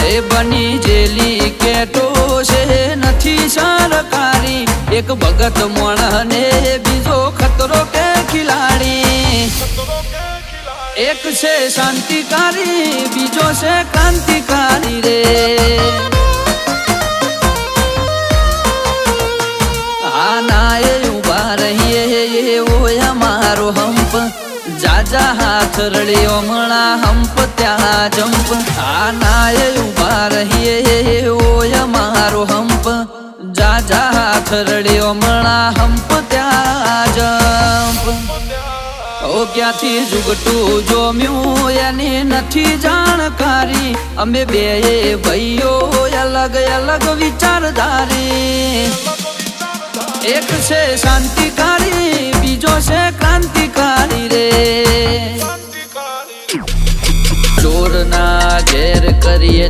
એ બની જેલી કેટો છે નથી સરકારી એક ભગત મોણ ને બીજો ખતરો કે ખિલાડી એક છે શાંતિકારી બીજો છે ક્રાંતિકારી રે આના એ ઉભા રહીએ એવો અમારો હંપ જાજા હાથ રળ્યો મણા હંપ ત્યાં જંપ આના એ ઉભા રહીએ એવો અમારો હંપ જાજા હાથ રળ્યો મણા હંપ ત્યાં જંપ ઓ ક્યાંથી જુગટું જોમ્યું એની નથી જાણકારી અમે બે ભાઈઓ અલગ અલગ વિચારધારી એક છે શાંતિકારી બીજો છે ક્રાંતિકારી રે ચોર ના ઘેર કરીએ